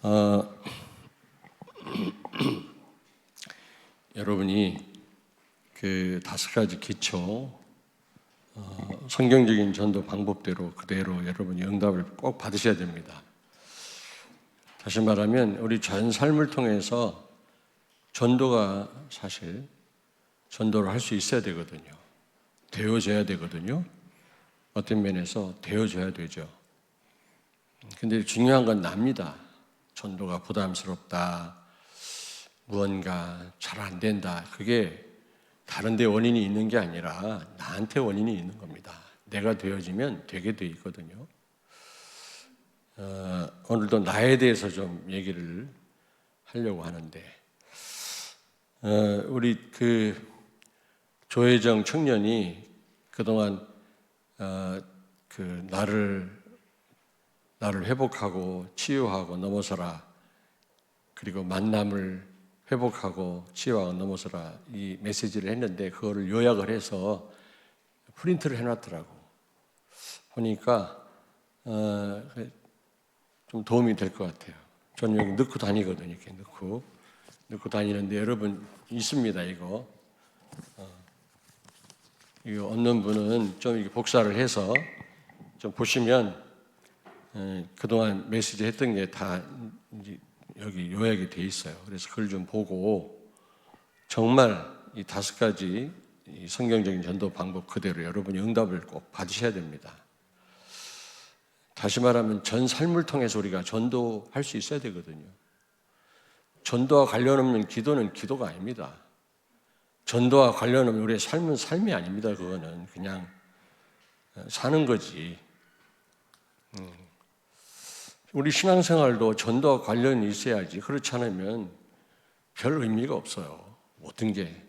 어, 여러분이 그 5가지 기초 성경적인 전도 방법대로 그대로 여러분이 응답을 꼭 받으셔야 됩니다. 다시 말하면 우리 전 삶을 통해서 전도가 사실 전도를 할 수 있어야 되거든요. 되어져야 되거든요. 어떤 면에서 되어져야 되죠. 근데 중요한 건 납니다. 전도가 부담스럽다, 무언가 잘 안 된다. 그게 다른 데 원인이 있는 게 아니라 나한테 원인이 있는 겁니다. 내가 되어지면 되게 돼 있거든요. 오늘도 나에 대해서 좀 얘기를 하려고 하는데, 우리 그 조혜정 청년이 그동안 그 나를 회복하고 치유하고 넘어서라, 그리고 만남을 회복하고 치유하고 넘어서라, 이 메시지를 했는데 그거를 요약을 해서 프린트를 해놨더라고. 보니까 좀 도움이 될 것 같아요. 저는 여기 넣고 다니거든요. 이렇게 넣고 다니는데 여러분 있습니다. 이거 없는 분은 좀 이렇게 복사를 해서 좀 보시면 그동안 메시지 했던 게 다 여기 요약이 돼 있어요. 그래서 그걸 좀 보고 정말 이 5가지 이 성경적인 전도 방법 그대로 여러분이 응답을 꼭 받으셔야 됩니다. 다시 말하면 전 삶을 통해서 우리가 전도할 수 있어야 되거든요. 전도와 관련 없는 기도는 기도가 아닙니다. 전도와 관련 없는 우리의 삶은 삶이 아닙니다. 그거는 그냥 사는 거지. 우리 신앙생활도 전도와 관련이 있어야지. 그렇지 않으면 별 의미가 없어요. 모든 게.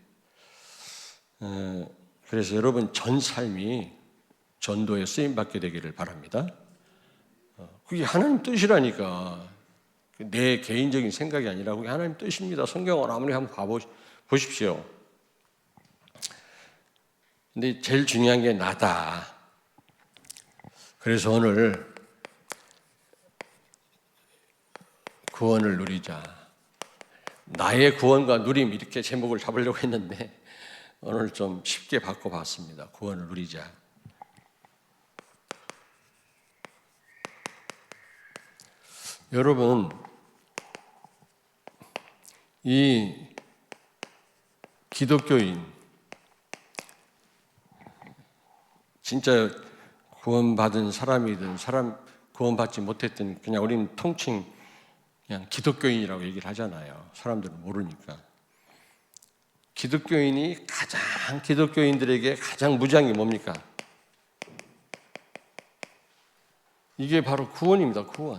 그래서 여러분 전 삶이 전도에 쓰임받게 되기를 바랍니다. 그게 하나님 뜻이라니까. 내 개인적인 생각이 아니라 그게 하나님 뜻입니다. 성경을 아무리 한번 보십시오. 근데 제일 중요한 게 나다. 그래서 오늘 구원을 누리자. 나의 구원과 누림, 이렇게 제목을 잡으려고 했는데 오늘 좀 쉽게 바꿔봤습니다. 구원을 누리자. 여러분, 이 기독교인, 진짜 구원받은 사람이든 구원받지 못했든 그냥 우리는 통칭 그냥 기독교인이라고 얘기를 하잖아요. 사람들은 모르니까. 기독교인들에게 가장 무지한 게 뭡니까? 이게 바로 구원입니다. 구원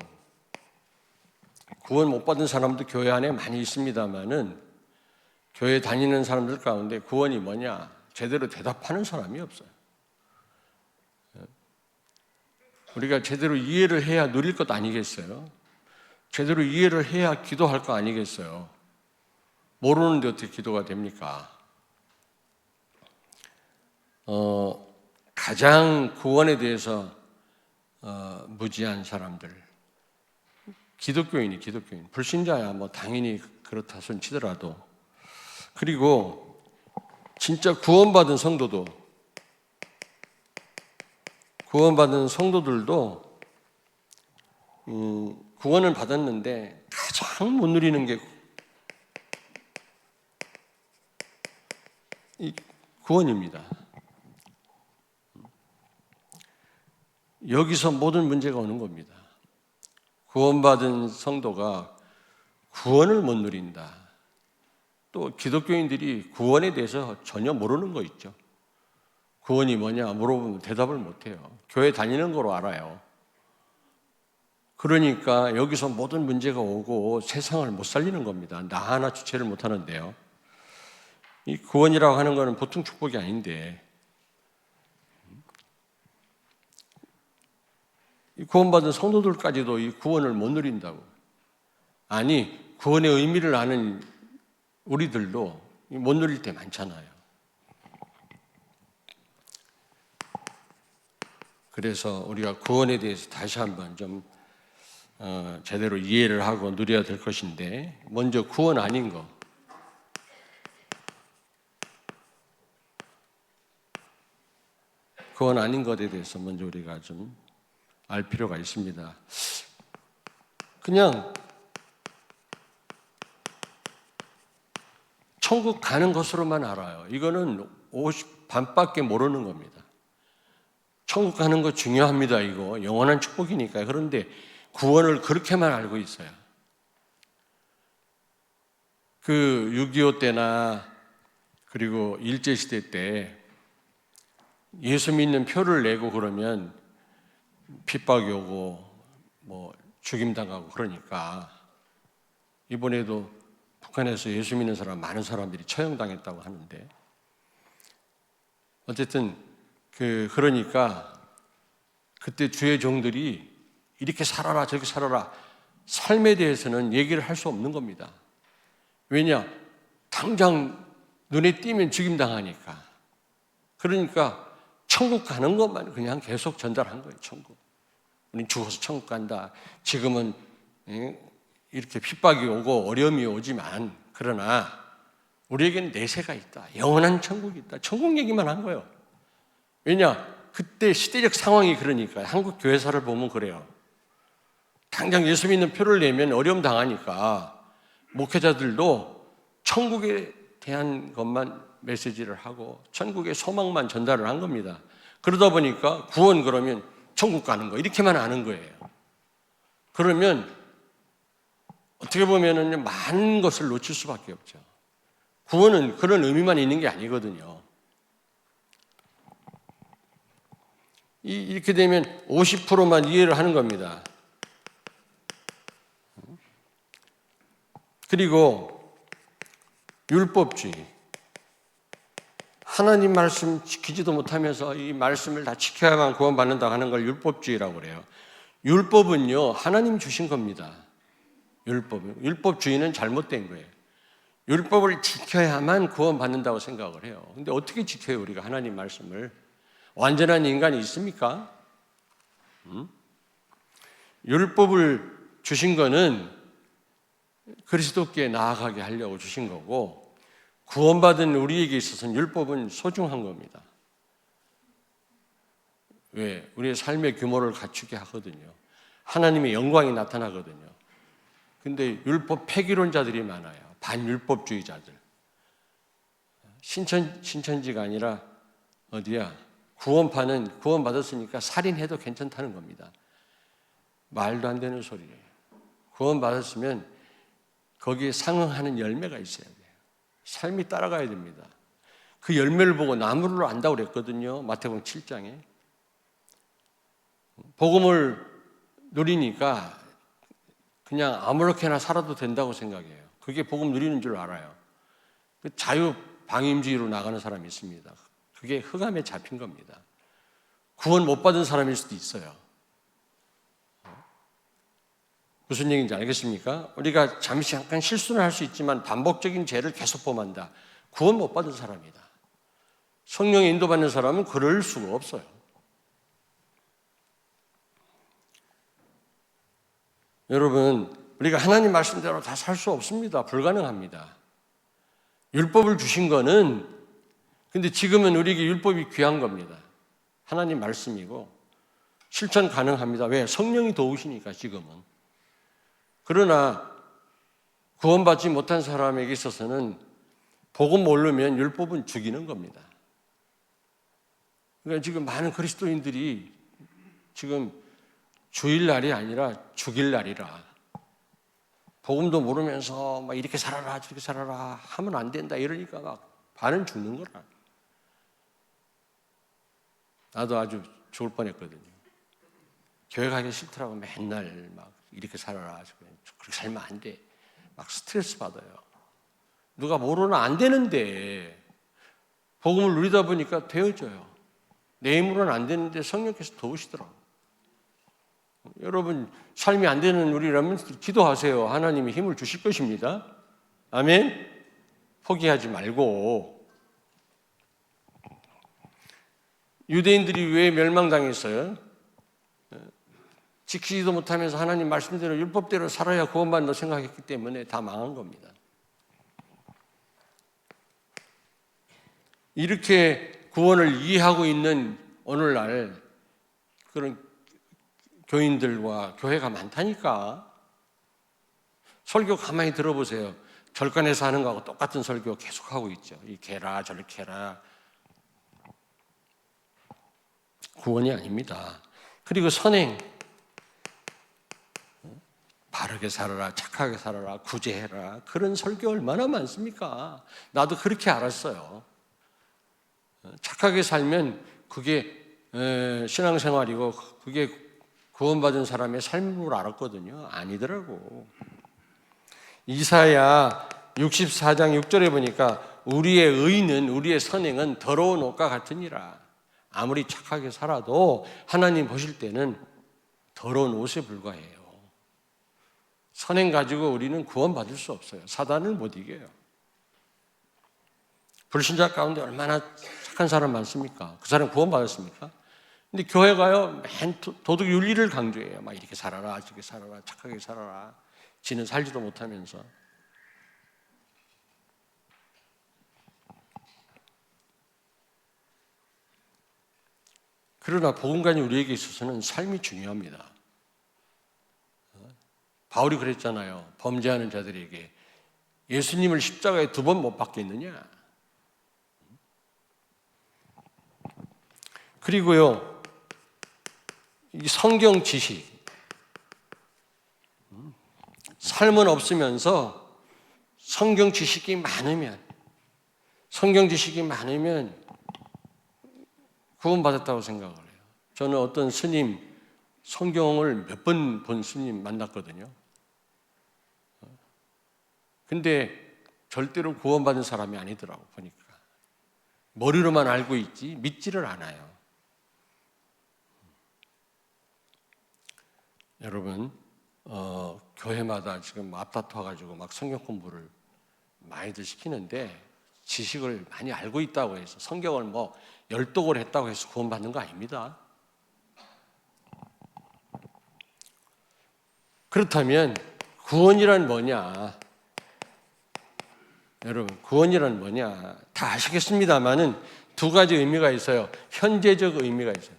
못 받은 사람도 교회 안에 많이 있습니다만은 교회 다니는 사람들 가운데 구원이 뭐냐? 제대로 대답하는 사람이 없어요. 우리가 제대로 이해를 해야 누릴 것 아니겠어요? 제대로 이해를 해야 기도할 거 아니겠어요? 모르는데 어떻게 기도가 됩니까? 가장 구원에 대해서 무지한 사람들, 기독교인, 불신자야 뭐 당연히 그렇다 손 치더라도, 그리고 진짜 구원받은 성도들도 구원을 받았는데 가장 못 누리는 게 이 구원입니다. 여기서 모든 문제가 오는 겁니다. 구원받은 성도가 구원을 못 누린다. 또 기독교인들이 구원에 대해서 전혀 모르는 거 있죠. 구원이 뭐냐 물어보면 대답을 못해요. 교회 다니는 거로 알아요. 그러니까 여기서 모든 문제가 오고 세상을 못 살리는 겁니다. 나 하나 주체를 못 하는데요. 이 구원이라고 하는 것은 보통 축복이 아닌데, 이 구원받은 성도들까지도 이 구원을 못 누린다고. 아니, 구원의 의미를 아는 우리들도 못 누릴 때 많잖아요. 그래서 우리가 구원에 대해서 다시 한번 좀 제대로 이해를 하고 누려야 될 것인데, 먼저 구원 아닌 거, 구원 아닌 것에 대해서 먼저 우리가 좀 알 필요가 있습니다. 그냥 천국 가는 것으로만 알아요. 이거는 반밖에 모르는 겁니다. 천국 가는 거 중요합니다. 이거 영원한 축복이니까요. 그런데 구원을 그렇게만 알고 있어요. 그 6.25 때나 그리고 일제시대 때 예수 믿는 표를 내고 그러면 핍박이 오고 뭐 죽임당하고 그러니까 이번에도 북한에서 예수 믿는 사람 많은 사람들이 처형당했다고 하는데, 어쨌든 그러니까 그때 주의 종들이 이렇게 살아라 저렇게 살아라 삶에 대해서는 얘기를 할 수 없는 겁니다. 왜냐? 당장 눈에 띄면 죽임당하니까. 그러니까 천국 가는 것만 그냥 계속 전달한 거예요. 천국. 우린 죽어서 천국 간다. 지금은 이렇게 핍박이 오고 어려움이 오지만 그러나 우리에게는 내세가 있다. 영원한 천국이 있다. 천국 얘기만 한 거예요. 왜냐? 그때 시대적 상황이 그러니까. 한국 교회사를 보면 그래요. 당장 예수 믿는 표를 내면 어려움 당하니까 목회자들도 천국에 대한 것만 메시지를 하고 천국의 소망만 전달을 한 겁니다. 그러다 보니까 구원 그러면 천국 가는 거 이렇게만 아는 거예요. 그러면 어떻게 보면 많은 것을 놓칠 수밖에 없죠. 구원은 그런 의미만 있는 게 아니거든요. 이렇게 되면 50%만 이해를 하는 겁니다. 그리고 율법주의. 하나님 말씀 지키지도 못하면서 이 말씀을 다 지켜야만 구원받는다 하는 걸 율법주의라고 그래요. 율법은요, 하나님 주신 겁니다. 율법주의는 잘못된 거예요. 율법을 지켜야만 구원받는다고 생각을 해요. 근데 어떻게 지켜요, 우리가 하나님 말씀을? 완전한 인간이 있습니까? 율법을 주신 거는 그리스도께 나아가게 하려고 주신 거고, 구원받은 우리에게 있어서는 율법은 소중한 겁니다. 왜? 우리의 삶의 규모를 갖추게 하거든요. 하나님의 영광이 나타나거든요. 근데 율법 폐기론자들이 많아요. 반율법주의자들. 신천지가 아니라 어디야? 구원파는 구원받았으니까 살인해도 괜찮다는 겁니다. 말도 안 되는 소리예요. 구원받았으면 거기에 상응하는 열매가 있어야 돼요. 삶이 따라가야 됩니다. 그 열매를 보고 나무를 안다고 그랬거든요. 마태복음 7장에. 복음을 누리니까 그냥 아무렇게나 살아도 된다고 생각해요. 그게 복음 누리는 줄 알아요. 자유방임주의로 나가는 사람이 있습니다. 그게 흑암에 잡힌 겁니다. 구원 못 받은 사람일 수도 있어요. 무슨 얘기인지 알겠습니까? 우리가 잠시 잠깐 실수는 할 수 있지만 반복적인 죄를 계속 범한다. 구원 못 받은 사람이다. 성령의 인도받는 사람은 그럴 수가 없어요. 여러분, 우리가 하나님 말씀대로 다 살 수 없습니다. 불가능합니다. 율법을 주신 거는, 근데 지금은 우리에게 율법이 귀한 겁니다. 하나님 말씀이고 실천 가능합니다. 왜? 성령이 도우시니까 지금은. 그러나 구원받지 못한 사람에게 있어서는 복음 모르면 율법은 죽이는 겁니다. 그러니까 지금 많은 그리스도인들이 지금 주일날이 아니라 죽일날이라, 복음도 모르면서 막 이렇게 살아라 저렇게 살아라 하면 안 된다 이러니까 막 반은 죽는 거라. 나도 아주 죽을 뻔했거든요. 교회 가기 싫더라고. 맨날 막 이렇게 살아라 그렇게 살면 안 돼. 막 스트레스 받아요. 누가 모르나 안 되는데 복음을 누리다 보니까 되어져요. 내 힘으로는 안 되는데 성령께서 도우시더라고요. 여러분, 삶이 안 되는 우리라면 기도하세요. 하나님이 힘을 주실 것입니다. 아멘. 포기하지 말고. 유대인들이 왜 멸망당했어요? 지키지도 못하면서 하나님 말씀대로 율법대로 살아야 구원받는다고 생각했기 때문에 다 망한 겁니다. 이렇게 구원을 이해하고 있는 오늘날 그런 교인들과 교회가 많다니까. 설교 가만히 들어보세요. 절간에서 하는 거하고 똑같은 설교 계속하고 있죠. 이렇게 해라 저렇게 해라. 구원이 아닙니다. 그리고 선행, 바르게 살아라, 착하게 살아라, 구제해라, 그런 설교 얼마나 많습니까? 나도 그렇게 알았어요. 착하게 살면 그게 신앙생활이고 그게 구원받은 사람의 삶으로 알았거든요. 아니더라고. 이사야 64장 6절에 보니까 우리의 의는, 우리의 선행은 더러운 옷과 같으니라. 아무리 착하게 살아도 하나님 보실 때는 더러운 옷에 불과해요. 선행 가지고 우리는 구원받을 수 없어요. 사단을 못 이겨요. 불신자 가운데 얼마나 착한 사람 많습니까? 그 사람 구원받았습니까? 근데 교회가요, 맨 도덕 윤리를 강조해요. 막 이렇게 살아라, 저렇게 살아라, 착하게 살아라. 지는 살지도 못하면서. 그러나 복음관이 우리에게 있어서는 삶이 중요합니다. 바울이 그랬잖아요. 범죄하는 자들에게 예수님을 십자가에 2번 못 박겠느냐. 그리고요, 이 성경 지식, 삶은 없으면서 성경 지식이 많으면 구원받았다고 생각을 해요. 저는 어떤 스님, 성경을 몇 번 본 스님 만났거든요. 근데 절대로 구원받은 사람이 아니더라고, 보니까. 머리로만 알고 있지 믿지를 않아요. 여러분, 교회마다 지금 앞다퉈가지고 막 성경 공부를 많이들 시키는데 지식을 많이 알고 있다고 해서 성경을 뭐 열독을 했다고 해서 구원받는 거 아닙니다. 그렇다면 구원이란 뭐냐? 여러분, 구원이란 뭐냐? 다 아시겠습니다만은 2가지 의미가 있어요. 현재적 의미가 있어요.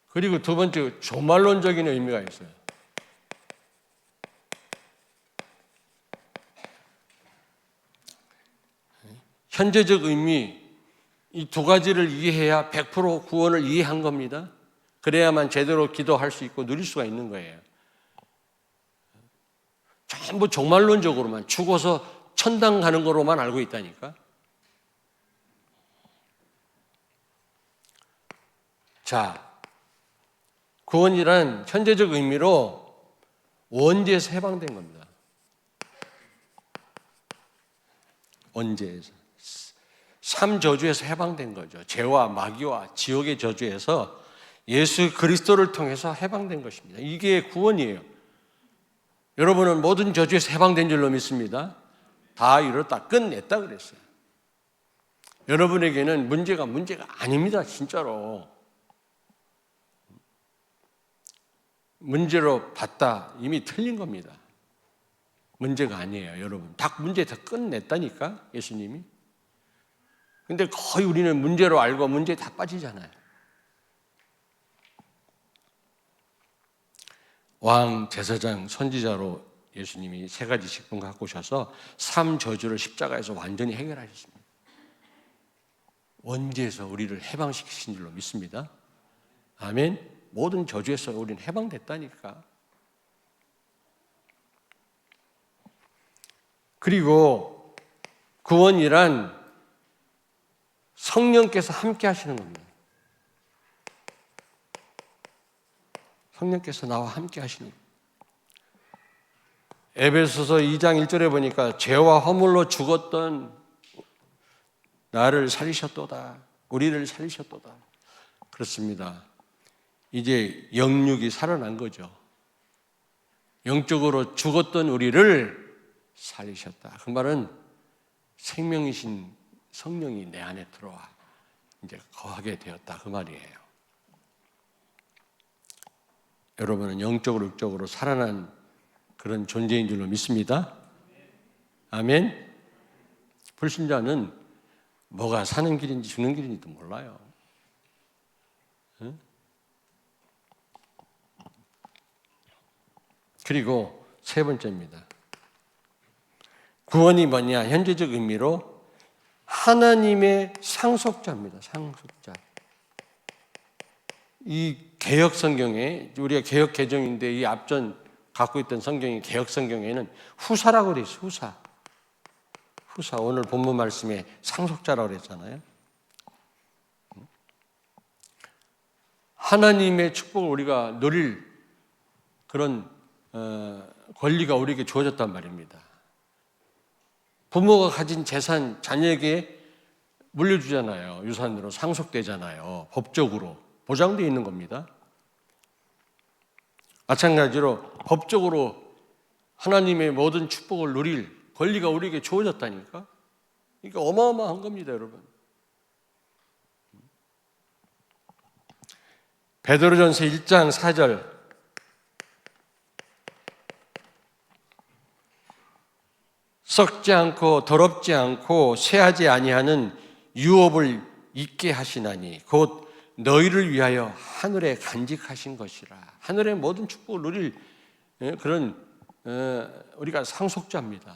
그리고 2번째, 조말론적인 의미가 있어요. 현재적 의미, 이 2가지를 이해해야 100% 구원을 이해한 겁니다. 그래야만 제대로 기도할 수 있고 누릴 수가 있는 거예요. 전부 종말론적으로만, 죽어서 천당 가는 거로만 알고 있다니까. 자, 구원이란 현재적 의미로 원죄에서 해방된 겁니다. 원죄에서. 3저주에서 해방된 거죠. 죄와 마귀와 지옥의 저주에서 예수 그리스도를 통해서 해방된 것입니다. 이게 구원이에요. 여러분은 모든 저주에서 해방된 줄로 믿습니다. 다 이뤘다, 끝냈다 그랬어요. 여러분에게는 문제가 아닙니다. 진짜로. 문제로 봤다, 이미 틀린 겁니다. 문제가 아니에요, 여러분. 다 문제 다 끝냈다니까, 예수님이. 근데 거의 우리는 문제로 알고 문제에 다 빠지잖아요. 왕, 제사장, 선지자로 예수님이 3가지 직분 갖고 오셔서 3저주를 십자가에서 완전히 해결하셨습니다. 원죄에서 우리를 해방시키신 줄로 믿습니다. 아멘. 모든 저주에서 우리는 해방됐다니까. 그리고 구원이란 성령께서 함께 하시는 겁니다. 성령께서 나와 함께 하시는 겁니다. 에베소서 2장 1절에 보니까 죄와 허물로 죽었던 나를 살리셨도다. 우리를 살리셨도다. 그렇습니다. 이제 영육이 살아난 거죠. 영적으로 죽었던 우리를 살리셨다. 그 말은 생명이신 성령이 내 안에 들어와 이제 거하게 되었다. 그 말이에요. 여러분은 영적으로 육적으로 살아난 그런 존재인 줄로 믿습니다. 아멘. 불신자는 뭐가 사는 길인지 죽는 길인지도 몰라요. 응? 그리고 세 번째입니다. 구원이 뭐냐? 현재적 의미로 하나님의 상속자입니다. 상속자. 이 개역 성경에, 우리가 개역 개정인데 이 앞전 갖고 있던 성경이 개역 성경에는 후사라고 되어 있어요. 후사. 후사. 오늘 본문 말씀에 상속자라고 그랬잖아요. 하나님의 축복을 우리가 누릴 그런 권리가 우리에게 주어졌단 말입니다. 부모가 가진 재산 자녀에게 물려주잖아요. 유산으로 상속되잖아요. 법적으로 보장되어 있는 겁니다. 마찬가지로 법적으로 하나님의 모든 축복을 누릴 권리가 우리에게 주어졌다니까. 이게 어마어마한 겁니다, 여러분. 베드로전서 1장 4절 썩지 않고 더럽지 않고 쇠하지 아니하는 유업을 있게 하시나니 곧 너희를 위하여 하늘에 간직하신 것이라. 하늘의 모든 축복을 누릴 그런 우리가 상속자입니다.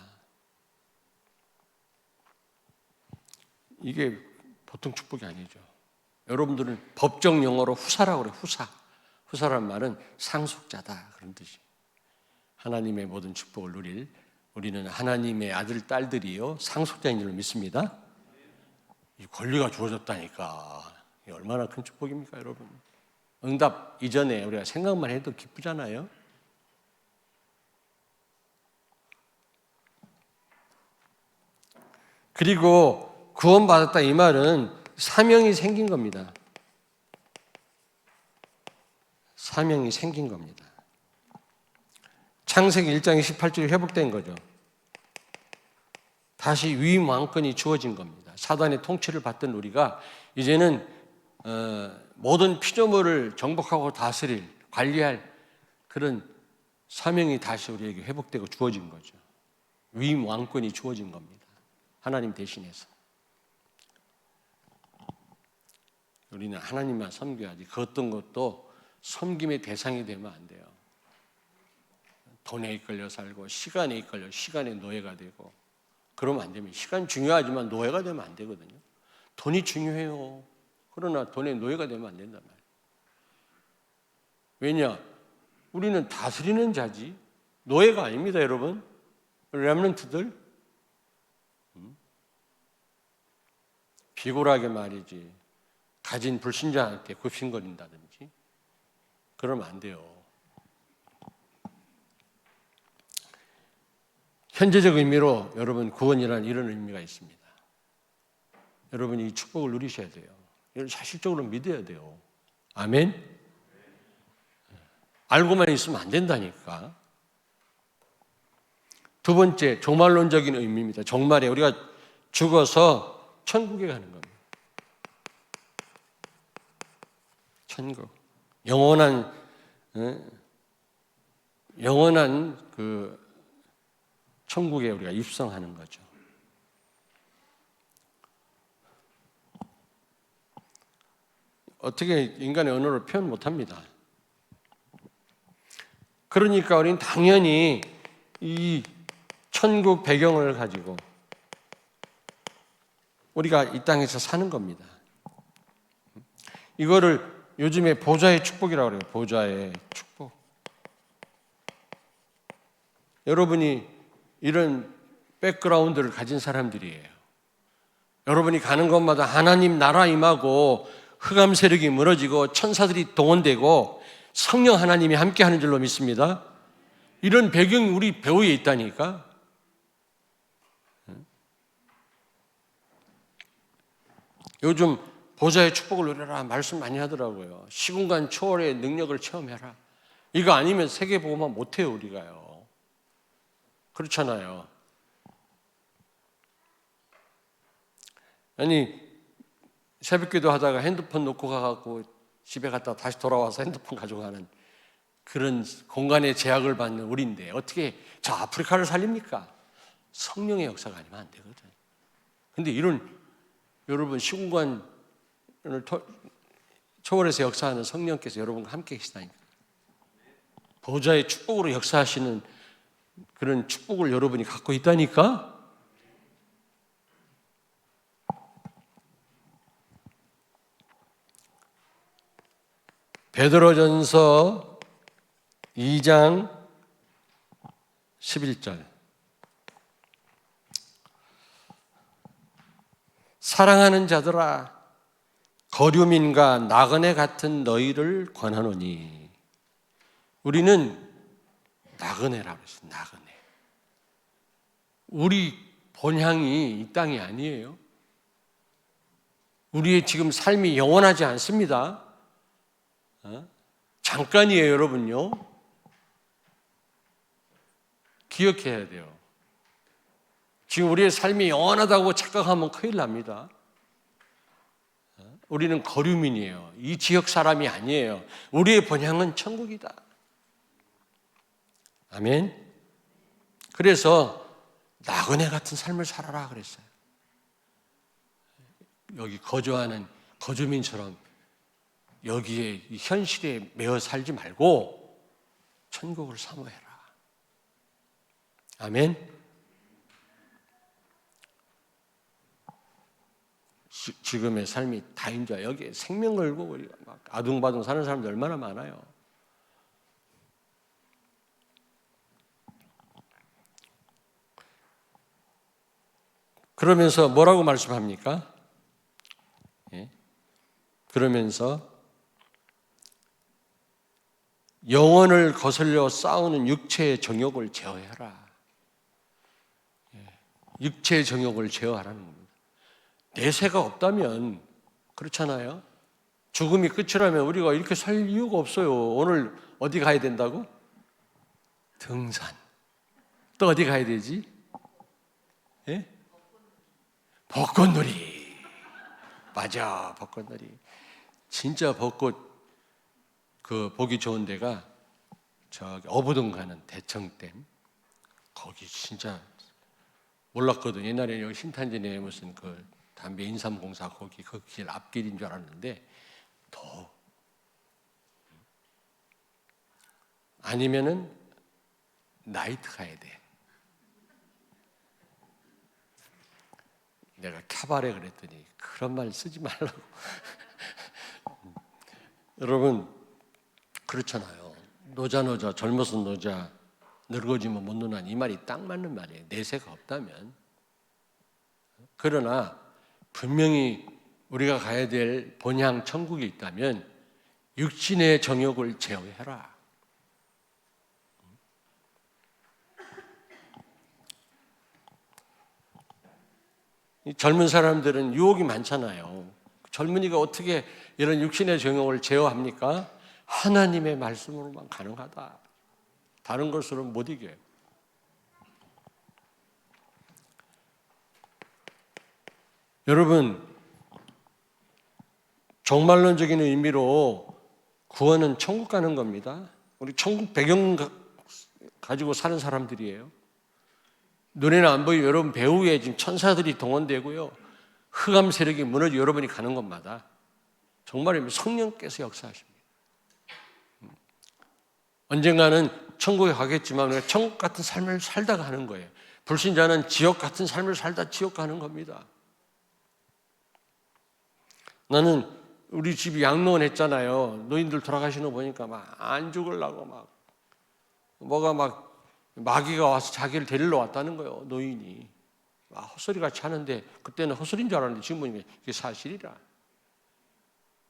이게 보통 축복이 아니죠. 여러분들은 법적 용어로 후사라고 그래요. 후사. 후사란 말은 상속자다 그런 뜻이에요. 하나님의 모든 축복을 누릴 우리는 하나님의 아들, 딸들이요 상속자인 줄 믿습니다. 이 권리가 주어졌다니까. 이게 얼마나 큰 축복입니까, 여러분? 응답 이전에 우리가 생각만 해도 기쁘잖아요. 그리고 구원받았다 이 말은 사명이 생긴 겁니다. 사명이 생긴 겁니다. 창세기 1장 28절이 회복된 거죠. 다시 위임 왕권이 주어진 겁니다. 사단의 통치를 받던 우리가 이제는 모든 피조물을 정복하고 다스릴, 관리할 그런 사명이 다시 우리에게 회복되고 주어진 거죠. 위임 왕권이 주어진 겁니다. 하나님 대신해서. 우리는 하나님만 섬겨야지. 그 어떤 것도 섬김의 대상이 되면 안 돼요. 돈에 이끌려 살고 시간에 이끌려 시간의 노예가 되고 그러면 안 됩니다. 시간 중요하지만 노예가 되면 안 되거든요. 돈이 중요해요. 그러나 돈의 노예가 되면 안 된단 말이에요. 왜냐? 우리는 다스리는 자지 노예가 아닙니다, 여러분. 렘넌트들 비굴하게 말이지 가진 불신자한테 굽신거린다든지 그러면 안 돼요. 현재적 의미로 여러분 구원이라는 이런 의미가 있습니다. 여러분이 이 축복을 누리셔야 돼요. 이걸 사실적으로 믿어야 돼요. 아멘? 알고만 있으면 안 된다니까. 두 번째, 종말론적인 의미입니다. 종말에 우리가 죽어서 천국에 가는 겁니다. 천국. 영원한 그 천국에 우리가 입성하는 거죠. 어떻게 인간의 언어로 표현 못합니다. 그러니까 우리는 당연히 이 천국 배경을 가지고 우리가 이 땅에서 사는 겁니다. 이거를 요즘에 보좌의 축복이라고 그래요. 보좌의 축복. 여러분이 이런 백그라운드를 가진 사람들이에요. 여러분이 가는 곳마다 하나님 나라 임하고 흑암 세력이 무너지고 천사들이 동원되고 성령 하나님이 함께하는 줄로 믿습니다. 이런 배경이 우리 배후에 있다니까. 요즘 보좌의 축복을 누려라 말씀 많이 하더라고요. 시공간 초월의 능력을 체험해라. 이거 아니면 세계복음화 못해요, 우리가요. 그렇잖아요. 아니 새벽기도 하다가 핸드폰 놓고 가갖고 집에 갔다가 다시 돌아와서 핸드폰 가져가는 그런 공간의 제약을 받는 우리인데 어떻게 저 아프리카를 살립니까? 성령의 역사가 아니면 안 되거든. 근데 이런 여러분 시공간을 초월해서 역사하는 성령께서 여러분과 함께 계시다니까. 보좌의 축복으로 역사하시는 그런 축복을 여러분이 갖고 있다니까. 베드로전서 2장 11절. 사랑하는 자들아, 거류민과 나그네 같은 너희를 권하노니. 우리는 나그네라고 했어요. 나그네. 우리 본향이 이 땅이 아니에요. 우리의 지금 삶이 영원하지 않습니다. 잠깐이에요, 여러분요. 기억해야 돼요. 지금 우리의 삶이 영원하다고 착각하면 큰일 납니다. 우리는 거류민이에요. 이 지역 사람이 아니에요. 우리의 본향은 천국이다. 아멘. 그래서 나그네 같은 삶을 살아라 그랬어요. 여기 거주하는 거주민처럼 여기에 이 현실에 매어 살지 말고 천국을 사모해라. 아멘. 지금의 삶이 다인 줄 여기에 생명 걸고 우리가 막 아둥바둥 사는 사람들 얼마나 많아요. 그러면서 뭐라고 말씀합니까? 예? 그러면서 영혼을 거슬려 싸우는 육체의 정욕을 제어해라. 예. 육체의 정욕을 제어하라는 겁니다. 내세가 없다면 그렇잖아요. 죽음이 끝이라면 우리가 이렇게 살 이유가 없어요. 오늘 어디 가야 된다고? 등산. 또 어디 가야 되지? 예? 벚꽃놀이. 맞아, 벚꽃놀이. 진짜 벚꽃 그 보기 좋은 데가 저기 어부동 가는 대청댐. 거기 진짜 몰랐거든. 옛날에 여기 신탄진에 무슨 그 담배 인삼공사 거기 그 길 앞길인 줄 알았는데 더 아니면은 나이트 가야 돼. 내가 캬바레 그랬더니 그런 말 쓰지 말라고. 여러분 그렇잖아요. 노자 젊어서 노자 늙어지면 못 노난 이 말이 딱 맞는 말이에요. 내세가 없다면. 그러나 분명히 우리가 가야 될 본향 천국이 있다면 육신의 정욕을 제어해라. 젊은 사람들은 유혹이 많잖아요. 젊은이가 어떻게 이런 육신의 정욕을 제어합니까? 하나님의 말씀으로만 가능하다. 다른 것으로는 못 이겨요. 여러분, 종말론적인 의미로 구원은 천국 가는 겁니다. 우리 천국 배경 가지고 사는 사람들이에요. 눈에는 안 보이고 여러분 배후에 지금 천사들이 동원되고요. 흑암 세력이 무너져 여러분이 가는 곳마다 정말 성령께서 역사하십니다. 언젠가는 천국에 가겠지만 우리가 천국 같은 삶을 살다가 하는 거예요. 불신자는 지옥 같은 삶을 살다 지옥 가는 겁니다. 나는 우리 집이 양로원 했잖아요. 노인들 돌아가시는 거 보니까 막 안 죽으려고 막 뭐가 막 마귀가 와서 자기를 데리러 왔다는 거예요. 노인이 막 헛소리같이 하는데 그때는 헛소리인 줄 알았는데 지금 보니까 이게 사실이라.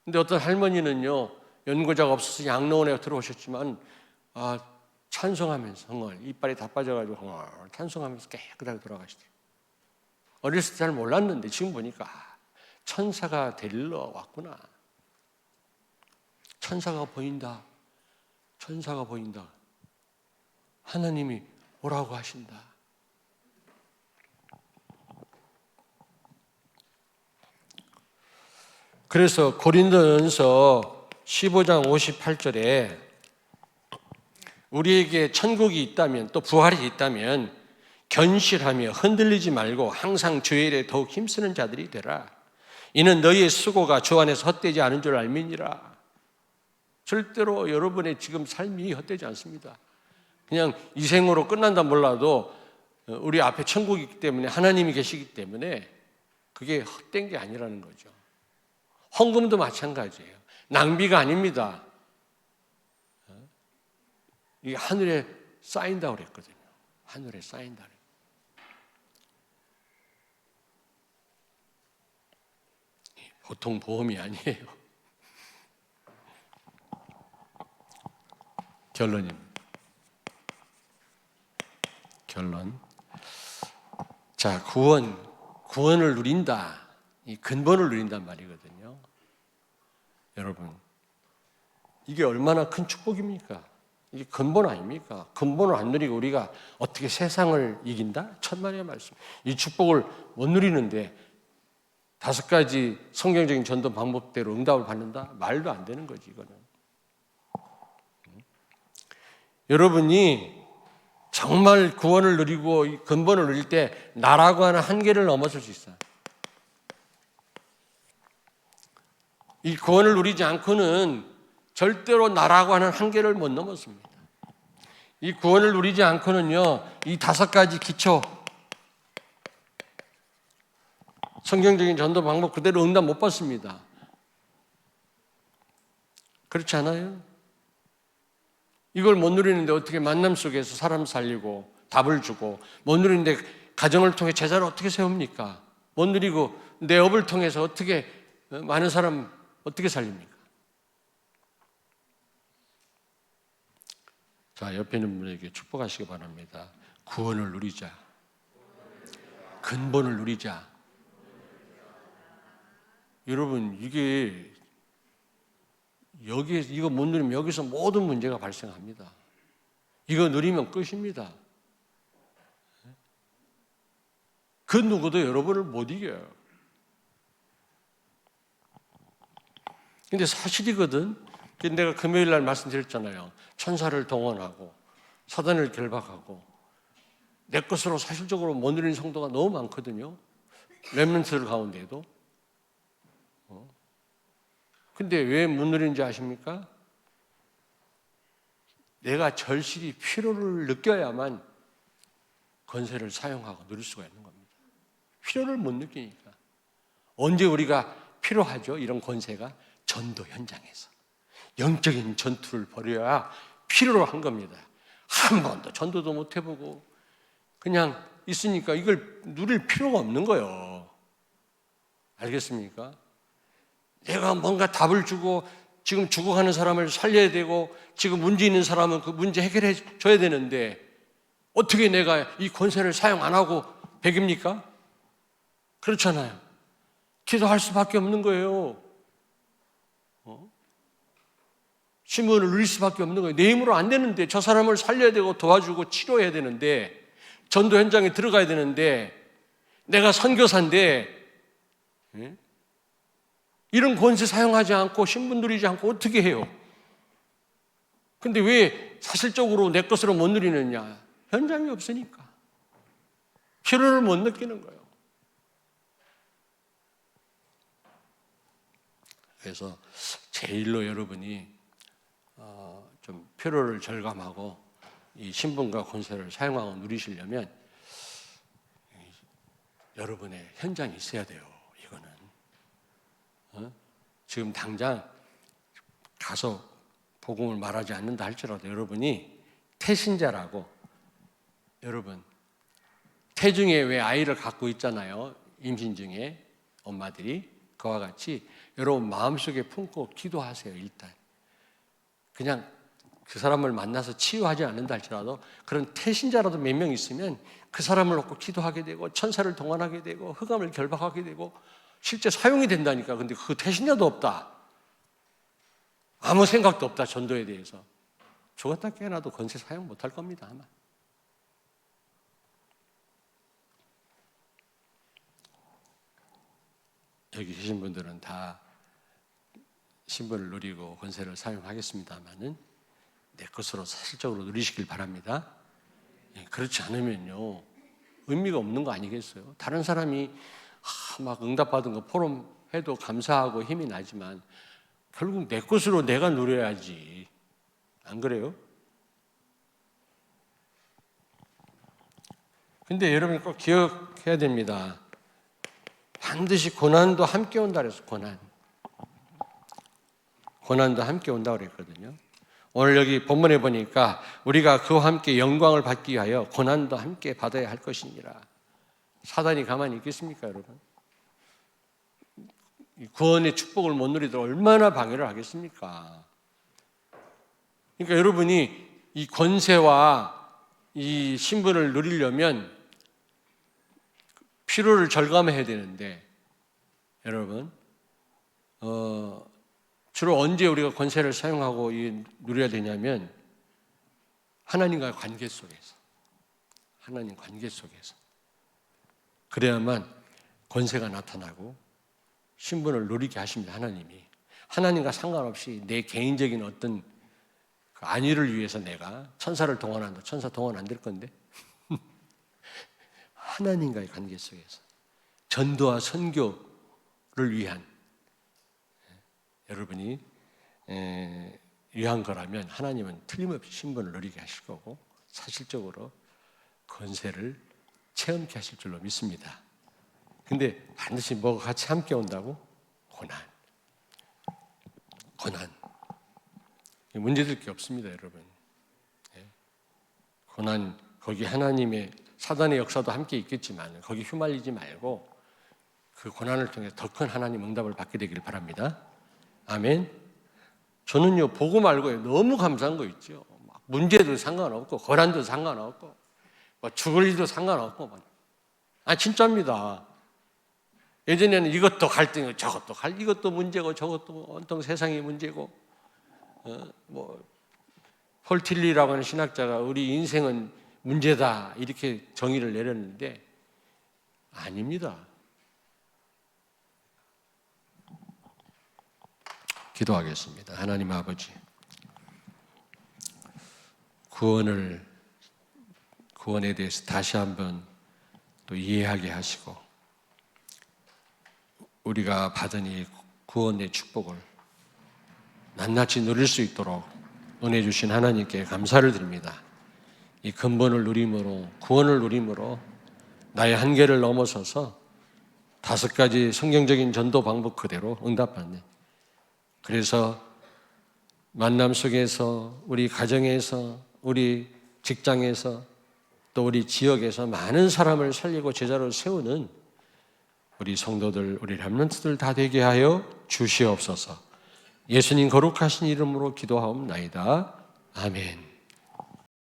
근데 어떤 할머니는요 연고자가 없어서 양로원에 들어오셨지만 찬송하면서 헝얼 이빨이 다 빠져가지고 헝얼 찬송하면서 깨끗하게 돌아가시더라고요. 어렸을 때 잘 몰랐는데 지금 보니까 천사가 데리러 왔구나. 천사가 보인다. 천사가 보인다. 하나님이 오라고 하신다. 그래서 고린도전서 15장 58절에 우리에게 천국이 있다면, 또 부활이 있다면 견실하며 흔들리지 말고 항상 주의 일에 더욱 힘쓰는 자들이 되라. 이는 너희의 수고가 주 안에서 헛되지 않은 줄 알미니라. 절대로 여러분의 지금 삶이 헛되지 않습니다. 그냥 이 생으로 끝난다 몰라도 우리 앞에 천국이 있기 때문에, 하나님이 계시기 때문에 그게 헛된 게 아니라는 거죠. 헌금도 마찬가지예요. 낭비가 아닙니다. 이게 하늘에 쌓인다고 그랬거든요. 하늘에 쌓인다. 보통 보험이 아니에요. 결론입니다. 결론. 자, 구원을 누린다. 이 근본을 누린단 말이거든요. 여러분, 이게 얼마나 큰 축복입니까? 이게 근본 아닙니까? 근본을 안 누리고 우리가 어떻게 세상을 이긴다? 천만의 말씀. 이 축복을 못 누리는데 5가지 성경적인 전도 방법대로 응답을 받는다? 말도 안 되는 거지, 이거는. 여러분이 정말 구원을 누리고 이 근본을 누릴 때 나라고 하는 한계를 넘어설 수 있어요. 이 구원을 누리지 않고는 절대로 나라고 하는 한계를 못 넘었습니다. 이 구원을 누리지 않고는요, 이 5가지 기초, 성경적인 전도 방법 그대로 응답 못 받습니다. 그렇지 않아요? 이걸 못 누리는데 어떻게 만남 속에서 사람 살리고 답을 주고, 못 누리는데 가정을 통해 제자를 어떻게 세웁니까? 못 누리고 내 업을 통해서 어떻게 많은 사람 어떻게 살립니까? 자, 옆에 있는 분에게 축복하시기 바랍니다. 구원을 누리자. 근본을 누리자. 여러분, 이거 못 누리면 여기서 모든 문제가 발생합니다. 이거 누리면 끝입니다. 그 누구도 여러분을 못 이겨요. 근데 사실이거든. 내가 금요일 날 말씀드렸잖아요. 천사를 동원하고 사단을 결박하고 내 것으로 사실적으로 못 누리는 성도가 너무 많거든요. 렘넌트들 가운데도. 근데 왜 못 누리는지 아십니까? 내가 절실히 필요를 느껴야만 권세를 사용하고 누릴 수가 있는 겁니다. 필요를 못 느끼니까. 언제 우리가 필요하죠? 이런 권세가 전도 현장에서 영적인 전투를 벌여야 필요로 한 겁니다. 한 번도 전도도 못 해보고 그냥 있으니까 이걸 누릴 필요가 없는 거예요. 알겠습니까? 내가 뭔가 답을 주고 지금 죽어가는 사람을 살려야 되고 지금 문제 있는 사람은 그 문제 해결해 줘야 되는데 어떻게 내가 이 권세를 사용 안 하고 백입니까? 그렇잖아요. 기도할 수밖에 없는 거예요. 신문을 누릴 수밖에 없는 거예요. 내 힘으로 안 되는데 저 사람을 살려야 되고 도와주고 치료해야 되는데 전도 현장에 들어가야 되는데 내가 선교사인데 이런 권세 사용하지 않고 신분 누리지 않고 어떻게 해요? 근데 왜 사실적으로 내 것으로 못 누리느냐? 현장이 없으니까. 필요를 못 느끼는 거예요. 그래서 제일로 여러분이 좀 필요를 절감하고 이 신분과 권세를 사용하고 누리시려면 여러분의 현장이 있어야 돼요. 이거는 지금 당장 가서 복음을 말하지 않는다 할지라도 여러분이 태신자라고, 여러분 태중에 왜 아이를 갖고 있잖아요. 임신 중에 엄마들이 그와 같이 여러분 마음속에 품고 기도하세요. 일단 그냥 그 사람을 만나서 치유하지 않는다 할지라도 그런 태신자라도 몇 명 있으면 그 사람을 놓고 기도하게 되고 천사를 동원하게 되고 흑암을 결박하게 되고 실제 사용이 된다니까. 근데 그 태신자도 없다. 아무 생각도 없다. 전도에 대해서. 죽었다 깨어나도 권세 사용 못할 겁니다. 아마. 여기 계신 분들은 다 신분을 누리고 권세를 사용하겠습니다만은 내 것으로 사실적으로 누리시길 바랍니다. 그렇지 않으면요 의미가 없는 거 아니겠어요? 다른 사람이 막 응답받은 거 포럼 해도 감사하고 힘이 나지만 결국 내 것으로 내가 누려야지. 안 그래요? 근데 여러분이 꼭 기억해야 됩니다. 반드시 고난도 함께 온다 그랬어. 고난도 함께 온다고 그랬거든요. 오늘 여기 본문에 보니까 우리가 그와 함께 영광을 받기 위하여 고난도 함께 받아야 할 것이니라. 사단이 가만히 있겠습니까, 여러분? 구원의 축복을 못 누리도록 얼마나 방해를 하겠습니까? 그러니까 여러분이 이 권세와 이 신분을 누리려면 피로를 절감해야 되는데, 여러분, 주로 언제 우리가 권세를 사용하고 누려야 되냐면 하나님과의 관계 속에서, 하나님 관계 속에서 그래야만 권세가 나타나고 신분을 누리게 하십니다. 하나님이 하나님과 상관없이 내 개인적인 어떤 그 안위를 위해서 내가 천사를 동원한다. 천사 동원 안 될 건데 하나님과의 관계 속에서 전도와 선교를 위한 여러분이 위한 거라면 하나님은 틀림없이 신분을 누리게 하실 거고 사실적으로 권세를 체험케 하실 줄로 믿습니다. 근데 반드시 뭐가 같이 함께 온다고? 고난. 문제될 게 없습니다, 여러분. 고난, 거기 하나님의 사단의 역사도 함께 있겠지만 거기 휘말리지 말고 그 고난을 통해 더 큰 하나님 응답을 받게 되기를 바랍니다. 아멘. 저는요 보고 말고요 너무 감사한 거 있죠. 문제도 상관없고 고난도 상관없고 뭐 죽을 일도 상관없고 진짜입니다. 예전에는 이것도 갈등이고 저것도 이것도 문제고 저것도 온통 세상이 문제고 폴 틸리라고 하는 신학자가 우리 인생은 문제다 이렇게 정의를 내렸는데 아닙니다. 기도하겠습니다. 하나님 아버지, 구원에 대해서 다시 한번 또 이해하게 하시고 우리가 받은 이 구원의 축복을 낱낱이 누릴 수 있도록 은혜 주신 하나님께 감사를 드립니다. 이 근본을 누림으로, 구원을 누림으로 나의 한계를 넘어서서 5가지 성경적인 전도 방법 그대로 응답받는, 그래서 만남 속에서 우리 가정에서 우리 직장에서 또 우리 지역에서 많은 사람을 살리고 제자로 세우는 우리 성도들, 우리 렘넌트들 다 되게 하여 주시옵소서. 예수님 거룩하신 이름으로 기도하옵나이다. 아멘.